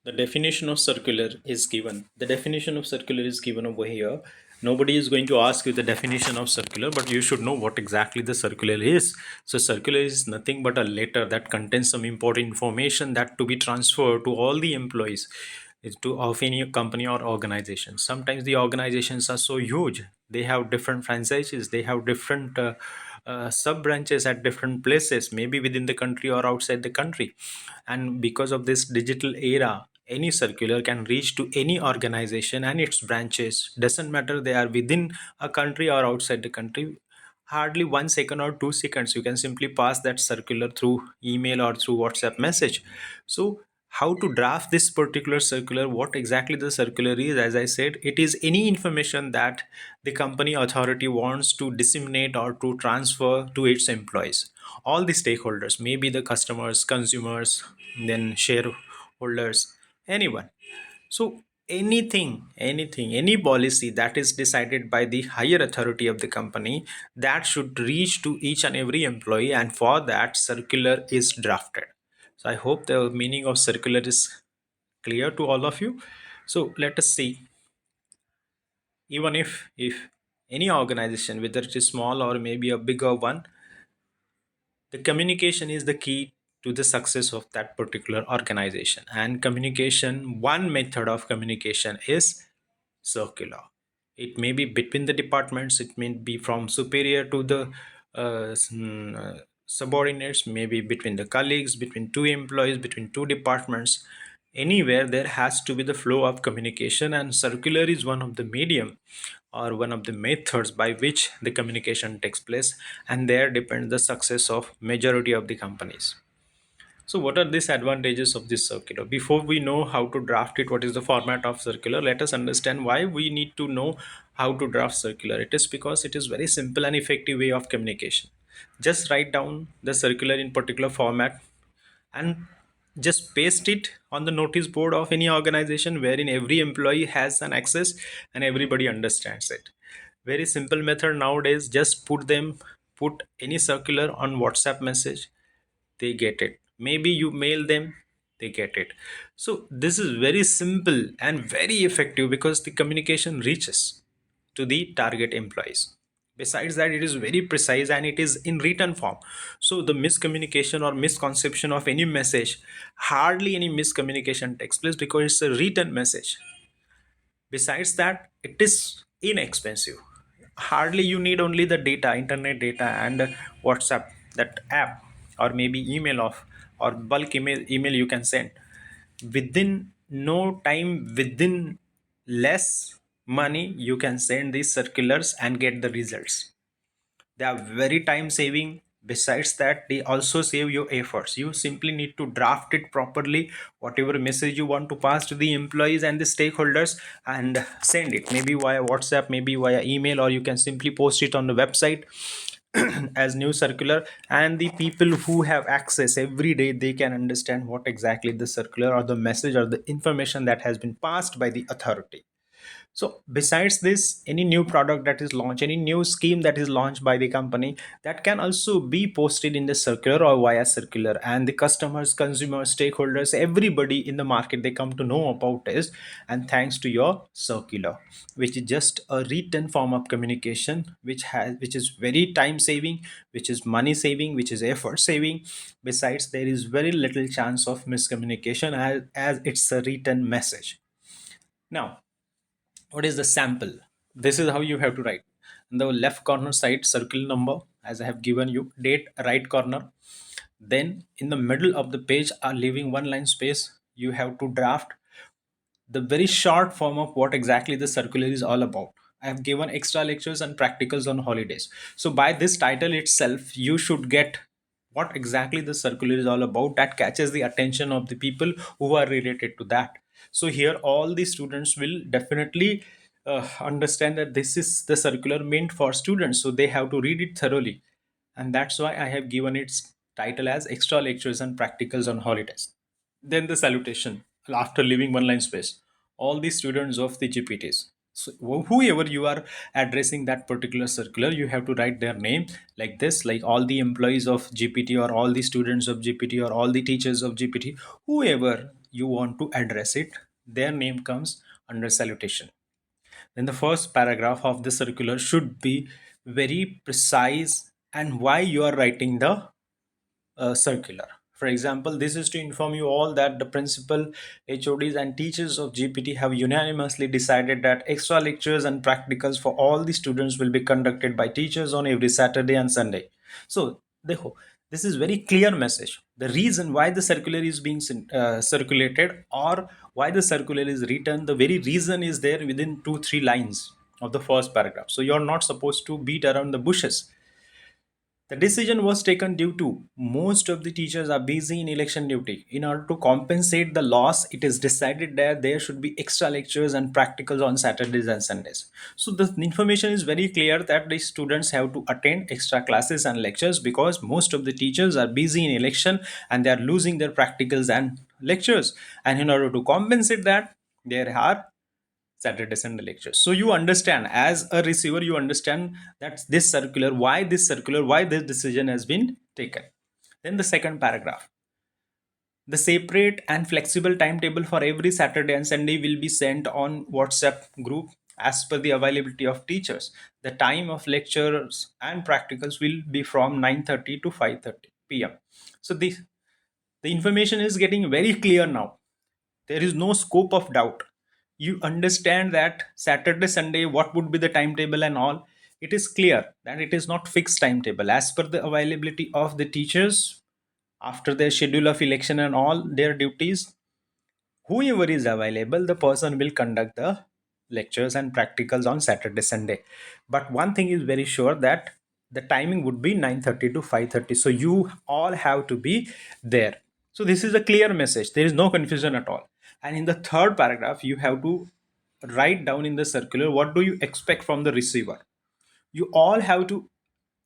The definition of circular is given. The definition of circular is given over here. Nobody is going to ask you the definition of circular, but you should know what exactly the circular is. So circular is nothing but a letter that contains some important information that to be transferred to all the employees of any company or organization. Sometimes the organizations are so huge, they have different franchises, they have different sub branches at different places, maybe within the country or outside the country. And because of this digital era, any circular can reach to any organization and its branches. Doesn't matter they are within a country or outside the country. Hardly 1 second or 2 seconds, you can simply pass that circular through email or through WhatsApp message. So how to draft this particular circular, what exactly the circular is, as I said, it is any information that the company authority wants to disseminate or to transfer to its employees, all the stakeholders, maybe the customers, consumers, then shareholders, anyone. So anything, any policy that is decided by the higher authority of the company, that should reach to each and every employee, and for that circular is drafted. So I hope the meaning of circular is clear to all of you. So let us see, even if any organization, whether it is small or maybe a bigger one, the communication is the key to the success of that particular organization. And communication, one method of communication is circular. It may be between the departments, it may be from superior to the subordinates, maybe between the colleagues, between two employees, between two departments. Anywhere there has to be the flow of communication, and circular is one of the medium or one of the methods by which the communication takes place, and there depends the success of majority of the companies. So what are these advantages of this circular? Before we know how to draft it, what is the format of circular, let us understand why we need to know how to draft circular. It is because it is very simple and effective way of communication. Just write down the circular in particular format and just paste it on the notice board of any organization wherein every employee has an access and everybody understands it. Very simple method nowadays. Just put any circular on WhatsApp message, they get it. Maybe you mail them, they get it. So this is very simple and very effective because the communication reaches to the target employees. Besides that, it is very precise and it is in written form. So the miscommunication or misconception of any message, hardly any miscommunication takes place because it's a written message. Besides that, it is inexpensive. Hardly you need only the data, internet data, and WhatsApp, that app, or maybe email of, or bulk email you can send. Within no time, within less money, you can send these circulars and get the results. They are very time saving. Besides that, they also save your efforts. You simply need to draft it properly, whatever message you want to pass to the employees and the stakeholders, and send it, maybe via WhatsApp, maybe via email, or you can simply post it on the website as new circular. And the people who have access every day, they can understand what exactly the circular or the message or the information that has been passed by the authority. So besides this, any new product that is launched, any new scheme that is launched by the company, that can also be posted in the circular or via circular, and the customers, consumers, stakeholders, everybody in the market, they come to know about this, and thanks to your circular, which is just a written form of communication, which is very time saving, which is money saving, which is effort saving. Besides, there is very little chance of miscommunication as it's a written message. Now, what is the sample? This is how you have to write. In the left corner side, circle number, as I have given you, date, right corner. Then in the middle of the page, are leaving one line space, you have to draft the very short form of what exactly the circular is all about. I have given extra lectures and practicals on holidays. So by this title itself, you should get what exactly the circular is all about, that catches the attention of the people who are related to that. So here all the students will definitely understand that this is the circular meant for students, so they have to read it thoroughly. And that's why I have given its title as extra lectures and practicals on holidays. Then the salutation after leaving one line space. All the students of the GPTs. So whoever you are addressing that particular circular, you have to write their name like this, like all the employees of GPT or all the students of GPT or all the teachers of GPT, whoever you want to address it, their name comes under salutation. Then the first paragraph of the circular should be very precise and why you are writing the circular. For example, this is to inform you all that the principal, HODs, and teachers of GPT have unanimously decided that extra lectures and practicals for all the students will be conducted by teachers on every Saturday and Sunday. So, this is very clear message. The reason why the circular is being circulated, or why the circular is written, the very reason is there within 2 3 lines of the first paragraph. So you're not supposed to beat around the bushes. The decision was taken due to most of the teachers are busy in election duty. In order to compensate the loss, it is decided that there should be extra lectures and practicals on Saturdays and Sundays. So the information is very clear that the students have to attend extra classes and lectures because most of the teachers are busy in election and they are losing their practicals and lectures. And in order to compensate that, there are Saturday Sunday lectures. So you understand, as a receiver, you understand that this circular, why this decision has been taken. Then the second paragraph. The separate and flexible timetable for every Saturday and Sunday will be sent on WhatsApp group as per the availability of teachers. The time of lectures and practicals will be from 9:30 to 5:30 p.m. So the information is getting very clear now. There is no scope of doubt. You understand that Saturday Sunday what would be the timetable and all. It is clear that it is not fixed timetable as per the availability of the teachers after their schedule of election and all their duties. Whoever is available, the person will conduct the lectures and practicals on Saturday Sunday. But one thing is very sure, that the timing would be 9:30 to 5:30, so you all have to be there. So this is a clear message, there is no confusion at all. And in the third paragraph, you have to write down in the circular what do you expect from the receiver. You all have to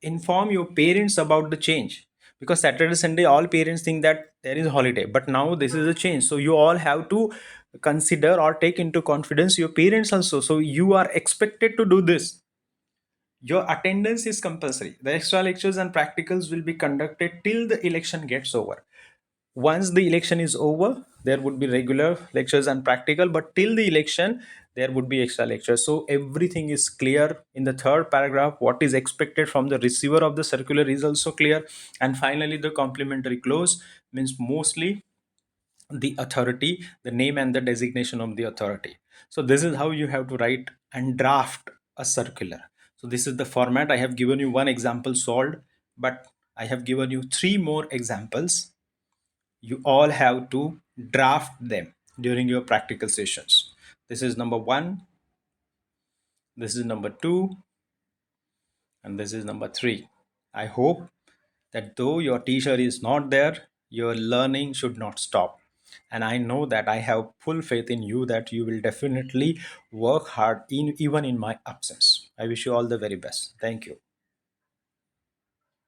inform your parents about the change, because Saturday Sunday all parents think that there is a holiday, but now this is a change, so you all have to consider or take into confidence your parents also. So you are expected to do this. Your attendance is compulsory. The extra lectures and practicals will be conducted till the election gets over. Once the election is over, there would be regular lectures and practical, but till the election there would be extra lectures. So everything is clear in the third paragraph. What is expected from the receiver of the circular is also clear. And finally, the complementary clause means mostly the authority, the name and the designation of the authority. So this is how you have to write and draft a circular. So this is the format. I have given you one example solved, but I have given you three more examples. You all have to draft them during your practical sessions. This is number one, this is number two, and this is number three. I hope that though your teacher is not there, your learning should not stop. And I know that I have full faith in you that you will definitely work hard even in my absence. I wish you all the very best. Thank you.